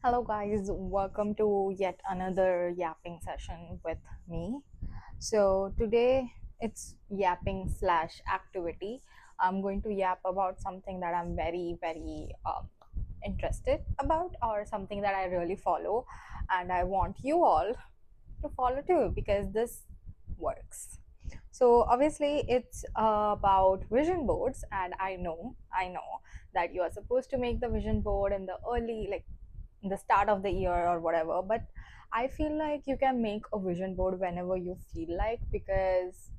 Hello, guys. Welcome to yet another yapping session with me. So, today it's yapping slash activity. I'm going to yap about something that I'm very interested about, or something that I really follow, and I want you all to follow too because this works. So obviously it's about vision boards, and I know that you are supposed to make the vision board in the early, like in the start of the year or whatever, but I feel like you can make a vision board whenever you feel like, because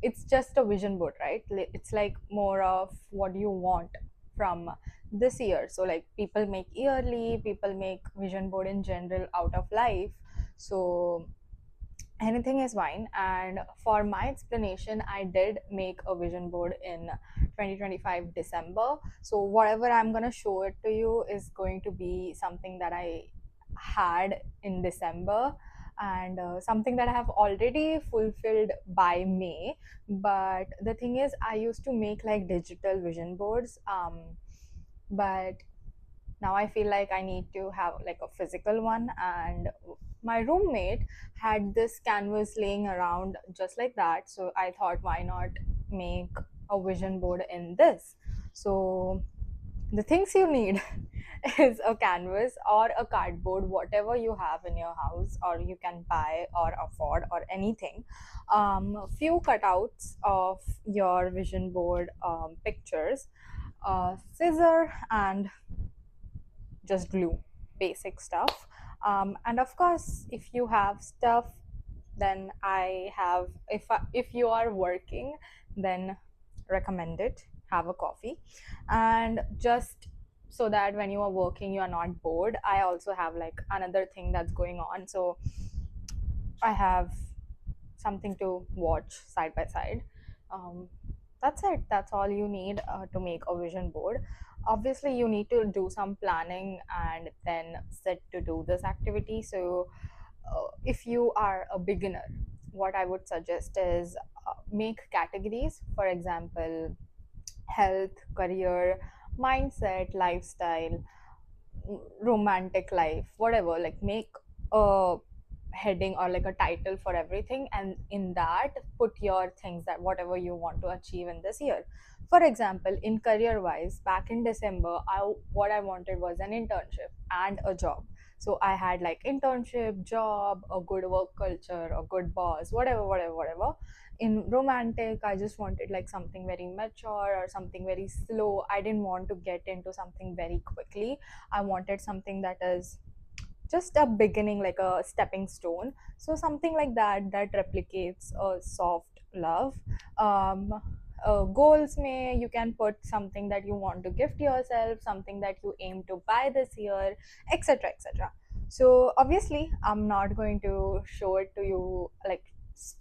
it's just a vision board, right? It's like more of what you want from this year. So like people make yearly, people make vision board in general out of life. So anything is fine. And for my explanation, I did make a vision board in 2025 December. So whatever I'm going to show it to you is going to be something that I had in December, and something that I have already fulfilled by May. But the thing is, I used to make like digital vision boards, but now I feel like I need to have like a physical one. And my roommate had this canvas laying around just like that, so I thought, why not make a vision board in this? So the things you need is a canvas or a cardboard, whatever you have in your house or you can buy or afford or anything. A few cutouts of your vision board pictures, scissor, and just glue, basic stuff. And of course, if you have stuff, then I have, if you are working, then recommend it, have a coffee. And just so that when you are working you are not bored, I also have like another thing that's going on, so I have something to watch side by side. um, that's it, that's all you need to make a vision board. Obviously you need to do some planning and then sit to do this activity. So if you are a beginner, what I would suggest is make categories. For example, health, career, mindset, lifestyle, romantic life, whatever. Like make a heading or like a title for everything, and in that put your things, that whatever you want to achieve in this year. For example, in career wise, back in December, what I wanted was an internship and a job. So I had like internship, job, a good work culture, a good boss, whatever. In romantic, I just wanted like something very mature or something very slow. I didn't want to get into something very quickly. I wanted something that is just a beginning, like a stepping stone. So something like that, that replicates a soft love. um, Goals, may you can put something that you want to gift yourself, something that you aim to buy this year, etc, etc. So obviously I'm not going to show it to you like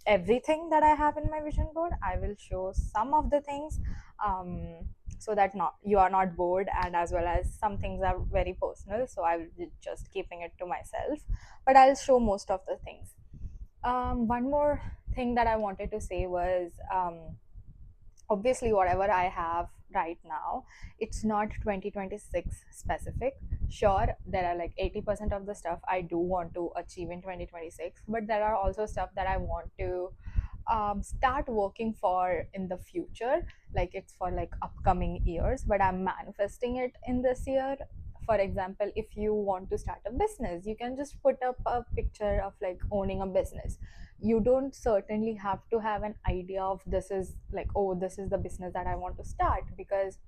everything that I have in my vision board. I will show some of the things, um, so that not you are not bored, and as well as some things are very personal, so I will be just keeping it to myself, but I'll show most of the things. One more thing that I wanted to say was, obviously whatever I have right now, it's not 2026 specific. Sure, there are like 80% of the stuff I do want to achieve in 2026, but there are also stuff that I want to start working for in the future. Like it's for like upcoming years, but I'm manifesting it in this year. For example, if you want to start a business, you can just put up a picture of like owning a business. You don't certainly have to have an idea of this is like, oh, this is the business that I want to start, because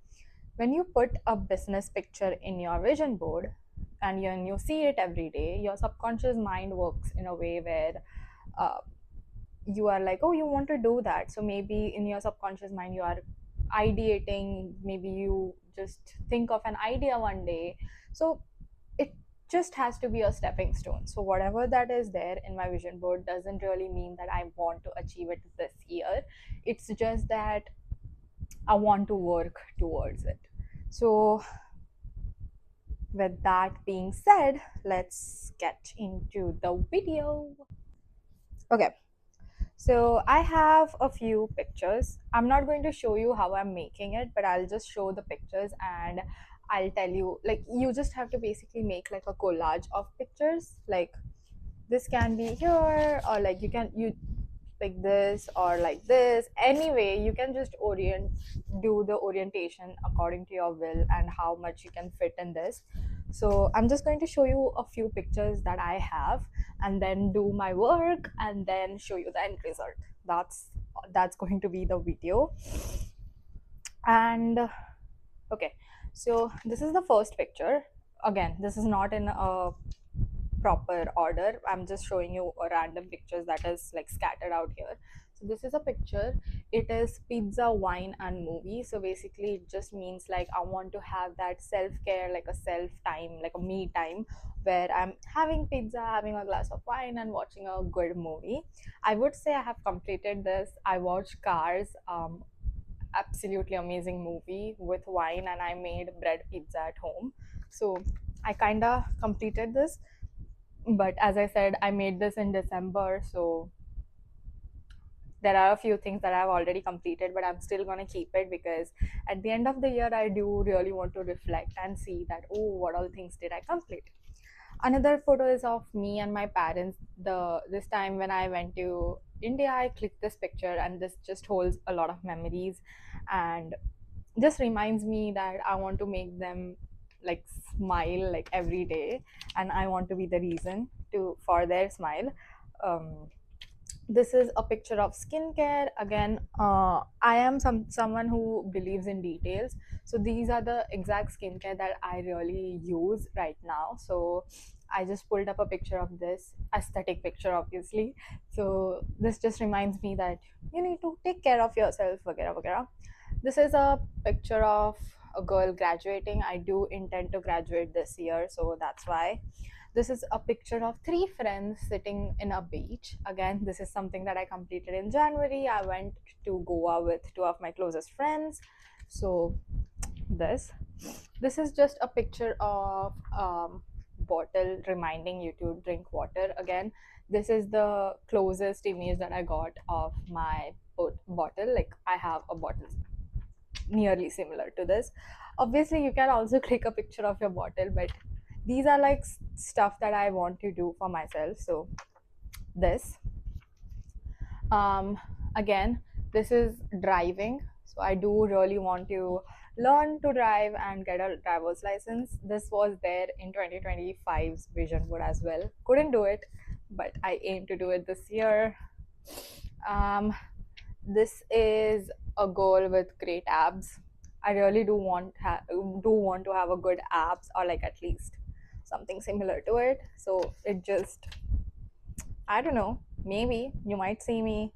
when you put a business picture in your vision board and you see it every day, your subconscious mind works in a way where uh, you are like, oh, you want to do that. So maybe in your subconscious mind you are ideating, maybe you just think of an idea one day. So it just has to be a stepping stone. So whatever that is there in my vision board doesn't really mean that I want to achieve it this year. It's just that I want to work towards it. So with that being said, let's get into the video. Okay, so I have a few pictures. I'm not going to show you how I'm making it, but I'll just show the pictures, and I'll tell you, like, you just have to basically make like a collage of pictures. Like, this can be here, or like you like this or like this. Anyway, you can just do the orientation according to your will and how much you can fit in this. So I'm just going to show you a few pictures that I have, and then do my work, and then show you the end result. That's going to be the video. And okay, so this is the first picture. Again, this is not in a proper order. I'm just showing you a random pictures that is like scattered out here. So this is a picture. It is pizza, wine, and movie. So basically, it just means like I want to have that self care, like a self time, like a me time, where I'm having pizza, having a glass of wine, and watching a good movie. I would say I have completed this. I watched Cars. Absolutely amazing movie with wine, and I made bread pizza at home. So I kind of completed this, but as I said, I made this in December, so there are a few things that I've already completed, but I'm still going to keep it because at the end of the year I do really want to reflect and see that, oh, what all things did I complete. Another photo is of me and my parents. This time when I went to India, I clicked this picture, and this just holds a lot of memories, and just reminds me that I want to make them like smile like every day, and I want to be the reason to for their smile. um, this is a picture of skincare. Again, I am someone who believes in details, so these are the exact skincare that I really use right now. So I just pulled up a picture of this aesthetic picture, obviously. So this just reminds me that you need to take care of yourself, vagera vagera. This is a picture of a girl graduating. I do intend to graduate this year, so that's why. This is a picture of three friends sitting in a beach. Again, this is something that I completed in January. I went to Goa with two of my closest friends. So this is just a picture of bottle reminding you to drink water. Again, this is the closest image that I got of my bottle. Like, I have a bottle nearly similar to this. Obviously, you can also click a picture of your bottle, but these are like stuff that I want to do for myself. So this um again, this is driving. So I do really want to learn to drive and get a driver's license. This was there in 2025's vision board as well. Couldn't do it, but I aim to do it this year. um this is a girl with great abs. I really do want to have a good abs, or like at least something similar to it. So it just, I don't know, maybe you might see me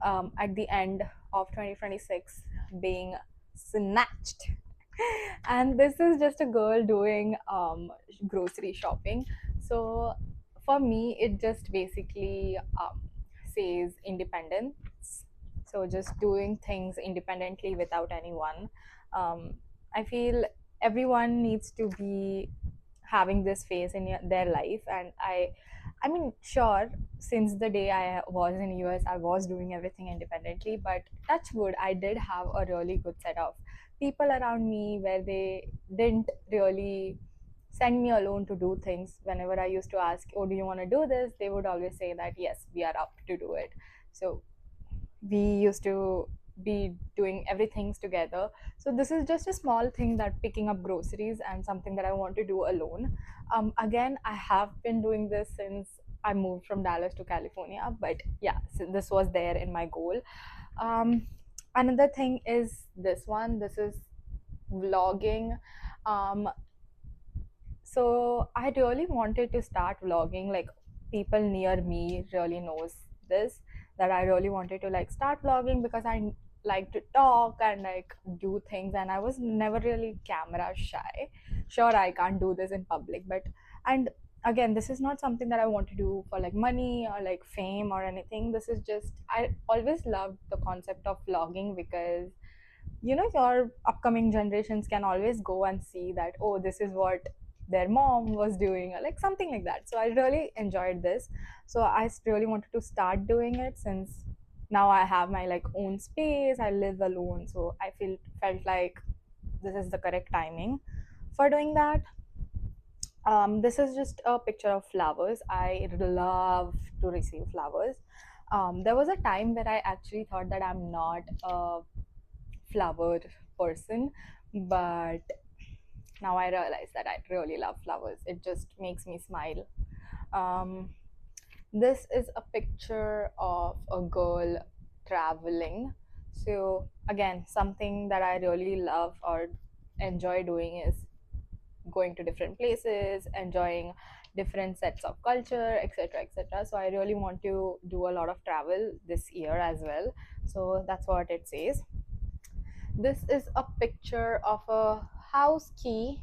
at the end of 2026 being snatched. And this is just a girl doing grocery shopping. So for me, it just basically says independence. So just doing things independently without anyone. um, I feel everyone needs to be having this phase in their life, and I mean, sure, since the day I was in US, I was doing everything independently, but touch wood, I did have a really good set of people around me where they didn't really send me alone to do things. Whenever I used to ask, oh, do you want to do this, they would always say that yes, we are up to do it. So we used to be doing everything together. So this is just a small thing, that picking up groceries, and something that I want to do alone. Again, I have been doing this since I moved from Dallas to California, but yeah, so this was there in my goal. Another thing is this one. This is vlogging. um, so I really wanted to start vlogging. Like, people near me really knows this, that I really wanted to like start vlogging because I like to talk and like do things, and I was never really camera shy. Sure, I can't do this in public, but and again, this is not something that I want to do for like money or like fame or anything. This is just, I always loved the concept of vlogging because your upcoming generations can always go and see that, oh, this is what their mom was doing, or like something like that. So I really enjoyed this. So I really wanted to start doing it, since now I have my like own space, I live alone, so I felt like this is the correct timing For doing that, this is just a picture of flowers. I love to receive flowers. There was a time where I actually thought that I'm not a flower person, but now I realize that I really love flowers. It just makes me smile. Um, this is a picture of a girl traveling. So, again, something that I really love or enjoy doing is going to different places, enjoying different sets of culture, etc., etc. So, I really want to do a lot of travel this year as well. So, that's what it says. This is a picture of a house key,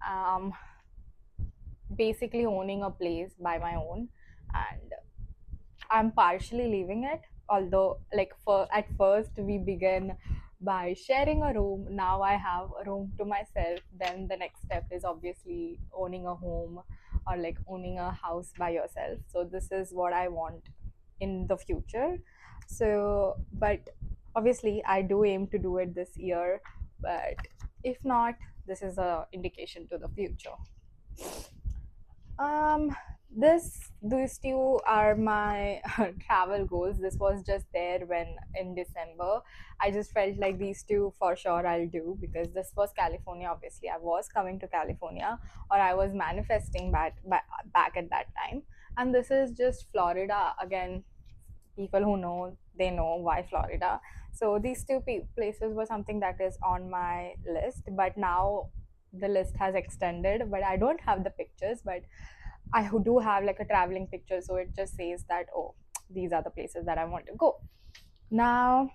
um, basically owning a place by my own, and I'm partially leaving it. Although, like for at first we began by sharing a room. Now I have a room to myself. Then the next step is obviously owning a home or like owning a house by yourself. So this is what I want in the future. So, but obviously I do aim to do it this year. But if not, this is a indication to the future. Um, these two are my travel goals. This was just there when in December. I just felt like these two for sure I'll do because this was California. Obviously, I was coming to California, or I was manifesting back at that time. And this is just Florida again. People who know, they know why Florida. So these two places were something that is on my list, but now the list has extended. But I don't have the pictures, but I do have like a traveling picture, so it just says that, oh, these are the places that I want to go. Now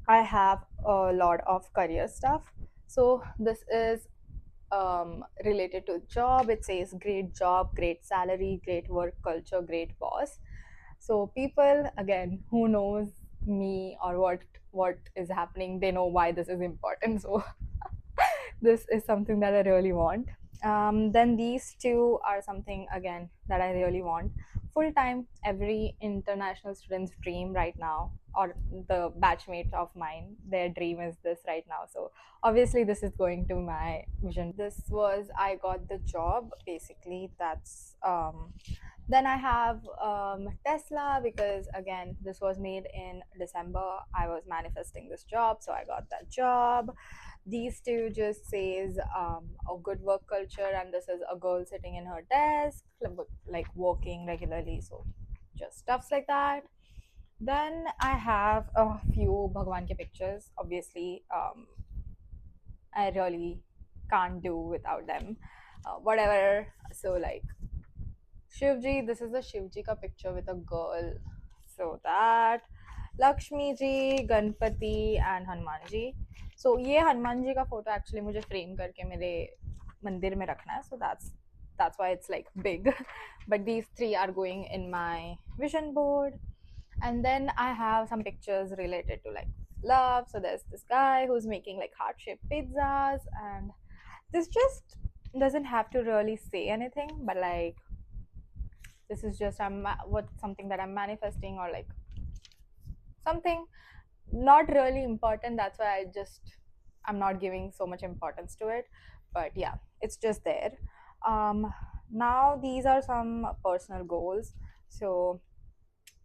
I have a lot of career stuff. So this is related to job. It says great job, great salary, great work culture, great boss. So people again who knows me or what is happening, they know why this is important. So this is something that I really want. Then these two are something again that I really want. Full time, every international student's dream right now, or the batchmate of mine, their dream is this right now. So obviously, this is going to my vision. This was I got the job. Basically, that's then I have Tesla because again, this was made in December. I was manifesting this job, so I got that job. These two just says a good work culture, and this is a girl sitting in her desk, like working regularly. So just stuffs like that. Then I have a few Bhagwan ke pictures. Obviously, I really can't do without them. Whatever. So like Shivji, this is a Shivji ka picture with a girl. So that Lakshmi ji, Ganpati and Hanuman ji. So ये हनुमान जी का photo actually मुझे frame करके मेरे मंदिर में रखना है. So that's why it's like big. But these three are going in my vision board. And then I have some pictures related to like love. So there's this guy who's making like heart-shaped pizzas, and this just doesn't have to really say anything, but like this is just what something that I'm manifesting, or like something not really important. That's why I'm not giving so much importance to it. But yeah, it's just there. Now these are some personal goals. So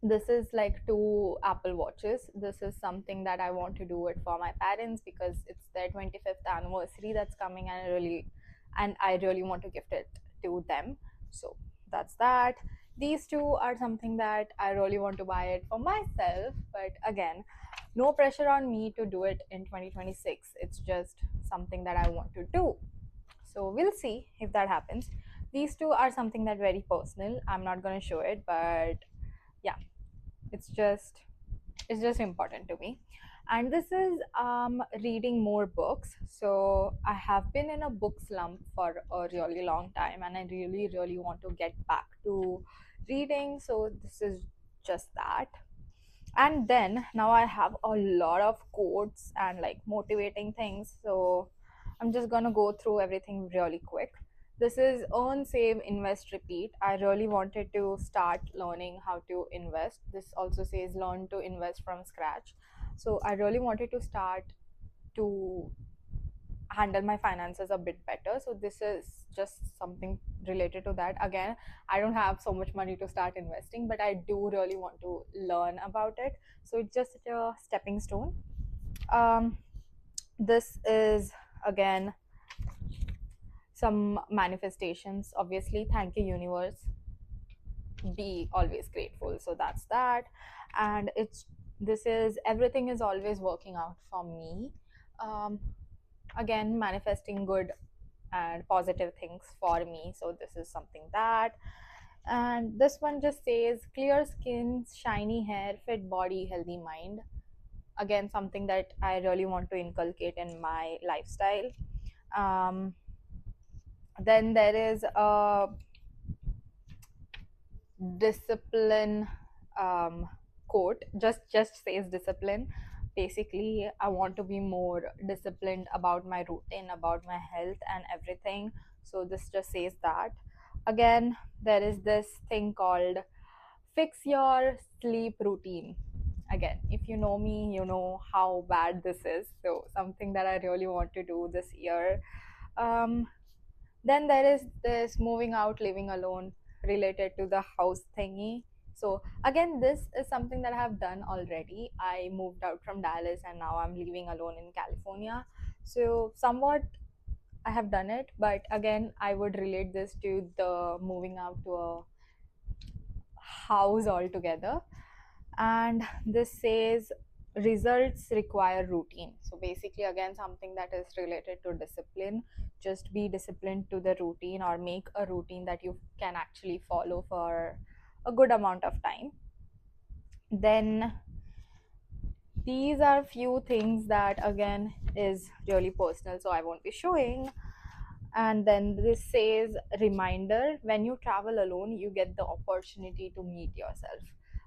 this is like two Apple Watches. This is something that I want to do it for my parents because it's their 25th anniversary that's coming, and I really want to gift it to them. So that's that. These two are something that I really want to buy it for myself, but again, no pressure on me to do it in 2026. It's just something that I want to do. So we'll see if that happens. These two are something that very personal. I'm not going to show it, but yeah, it's just important to me. And this is reading more books. So I have been in a book slump for a really long time, and I really want to get back to reading. So this is just that. And then now I have a lot of quotes and like motivating things. So I'm just gonna go through everything really quick. This is earn, save, invest, repeat. I really wanted to start learning how to invest. This also says learn to invest from scratch. So I really wanted to start to handle my finances a bit better. So this is just something related to that. Again, I don't have so much money to start investing, but I do really want to learn about it. So it's just a stepping stone. um, this is again some manifestations. Obviously, thank you universe, be always grateful. So that's that. And it's, this is, everything is always working out for me. um, Again, manifesting good and positive things for me. So this is something that. And this one just says clear skin, shiny hair, fit body, healthy mind. Again, something that I really want to inculcate in my lifestyle. um, then there is a discipline um, quote, just says discipline. Basically, I want to be more disciplined about my routine, about my health and everything. So this just says that. Again, there is this thing called fix your sleep routine. Again, if you know me, you know how bad this is. So something that I really want to do this year. um, then there is this moving out, living alone, related to the house thingy. So again, this is something that I have done already. I moved out from Dallas and now I'm living alone in California. So somewhat I have done it, but again, I would relate this to the moving out to a house altogether. And this says results require routine. So basically, again, something that is related to discipline. Just be disciplined to the routine, or make a routine that you can actually follow for a good amount of time. Then these are few things that again is really personal, so I won't be showing. And then this says reminder, when you travel alone you get the opportunity to meet yourself.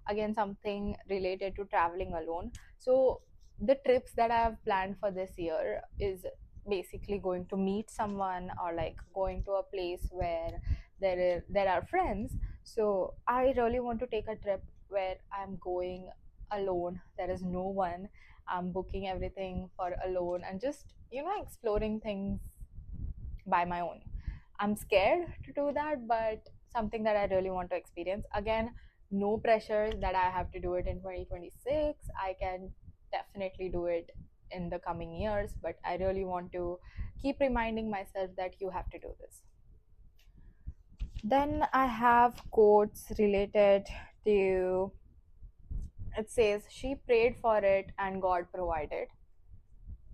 Again, something related to traveling alone. So the trips that I have planned for this year is basically going to meet someone, or like going to a place where there are friends. So I really want to take a trip where I'm going alone, there is no one, I'm booking everything for alone, and just exploring things by my own. I'm scared to do that, but something that I really want to experience. Again, no pressure that I have to do it in 2026. I can definitely do it in the coming years, but I really want to keep reminding myself that you have to do this. Then I have quotes related to, it says, she prayed for it and God provided,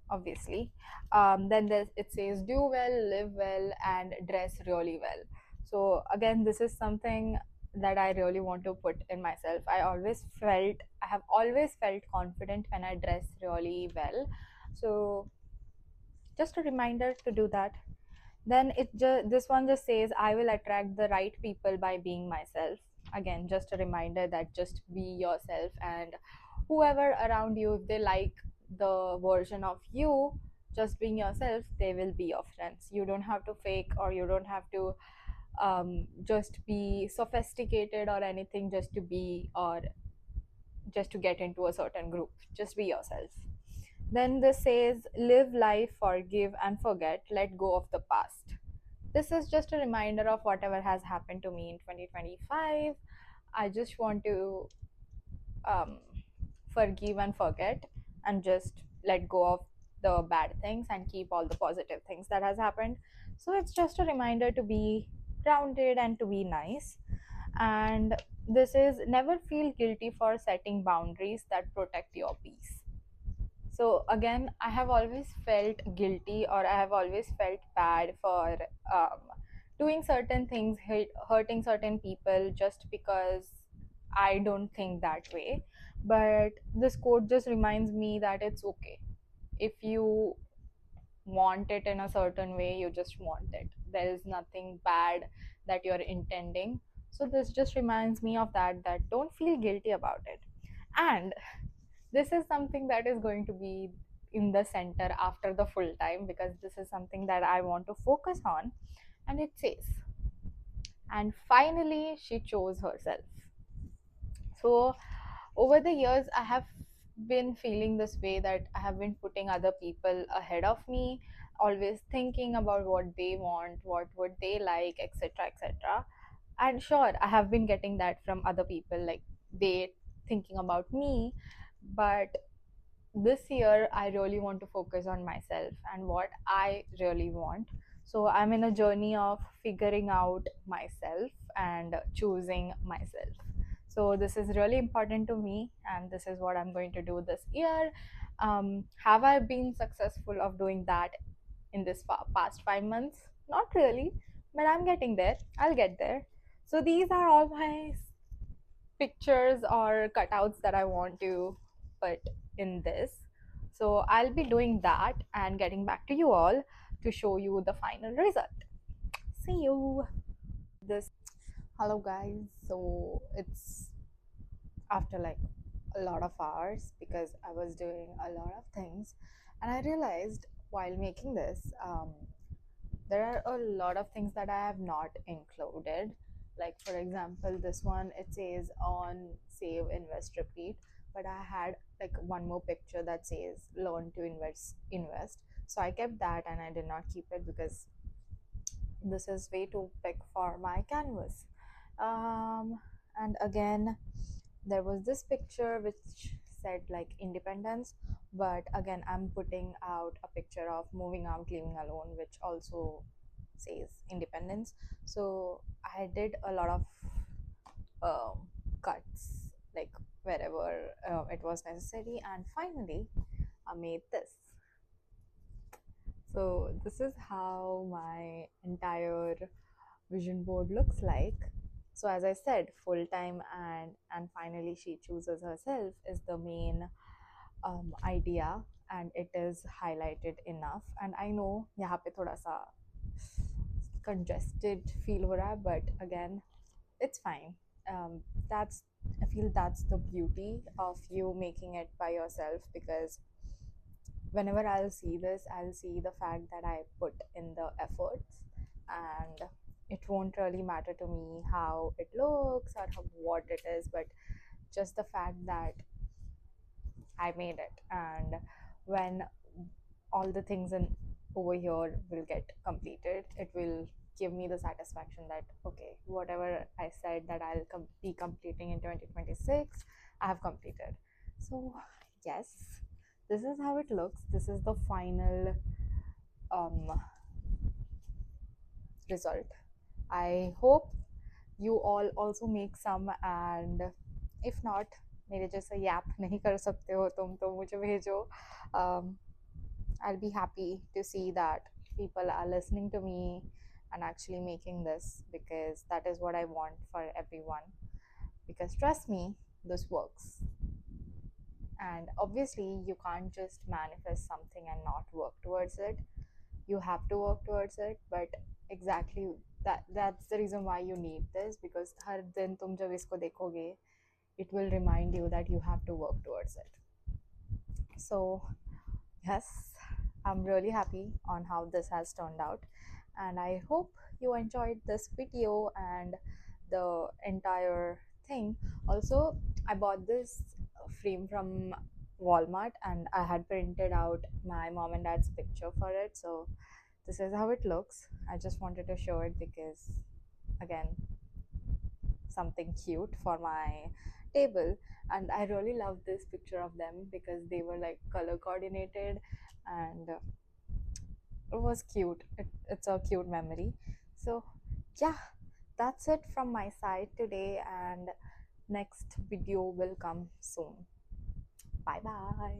obviously. Then it says do well, live well, and dress really well. So again, this is something that I really want to put in myself. I have always felt confident when I dress really well. So just a reminder to do that. Then this one just says I will attract the right people by being myself. Again, just a reminder that just be yourself, and whoever around you, if they like the version of you just being yourself, they will be your friends. You don't have to fake, or you don't have to just be sophisticated or anything just to be, or just to get into a certain group. Just be yourself. Then this says live life, forgive and forget, let go of the past. This is just a reminder of whatever has happened to me in 2025. I just want to um, forgive and forget, and just let go of the bad things and keep all the positive things that has happened. So it's just a reminder to be grounded and to be nice. And this is never feel guilty for setting boundaries that protect your peace. So again, I have always felt guilty, or I have always felt bad for um, doing certain things, hurting certain people, just because I don't think that way. But this quote just reminds me that it's okay. If you want it in a certain way, you just want it. There is nothing bad that you're intending. So this just reminds me of that don't feel guilty about it. And this is something that is going to be in the center after the full time, because this is something that I want to focus on. And it says, and finally she chose herself. So over the years I have been feeling this way, that I have been putting other people ahead of me. always thinking about what they want, what would they like, etc., etc. And sure, I have been getting that from other people, like they thinking about me. But this year I really want to focus on myself and what I really want. So I'm in a journey of figuring out myself and choosing myself. So this is really important to me, and this is what I'm going to do this year. Have I been successful of doing that in this past 5 months? Not really, but I'm getting there. I'll get there. So these are all my pictures or cutouts that I want to put in this. So I'll be doing that and getting back to you all to show you the final result. See you. This Hello guys. So it's after like a lot of hours because I was doing a lot of things, and I realized while making this, there are a lot of things that I have not included. Like for example, this one, it says on save, invest, repeat, but I had like one more picture that says learn to invest. So I kept that and I did not keep it because this is way too big for my canvas. Um, and again, there was this picture which said like independence, but again I'm putting out a picture of moving out, living alone, which also says independence. So I did a lot of cuts, like wherever it was necessary, and finally I made this. So this is how my entire vision board looks like. So as I said, full time and finally she chooses herself is the main idea, and it is highlighted enough. And I know यहाँ पे थोड़ा सा congested feel हो रहा है, but again it's fine. That's I feel that's the beauty of you making it by yourself, because whenever I'll see this, I'll see the fact that I put in the efforts, and it won't really matter to me how it looks or what it is, but just the fact that I made it. And when all the things in over here will get completed, it will give me the satisfaction that okay, whatever I said that I'll be completing in 2026, I have completed. So yes, this is how it looks. This is the final um, result. I hope you all also make some, and if not, मेरे जैसा yap नहीं कर सकते हो तुम तो मुझे भेजो. um, I'll be happy to see that people are listening to me and actually making this, because that is what I want for everyone. Because trust me, this works. And obviously, you can't just manifest something and not work towards it. You have to work towards it, but exactly that's the reason why you need this, because हर दिन तुम जब इसको देखोगे, it will remind you that you have to work towards it. So yes, I'm really happy on how this has turned out, and I hope you enjoyed this video and the entire thing. Also, I bought this frame from Walmart, and I had printed out my mom and dad's picture for it. So this is how it looks. I just wanted to show it because, again, something cute for my table. And I really love this picture of them because they were like color coordinated, and it was cute. It's a cute memory. So yeah, that's it from my side today, and next video will come soon. Bye bye.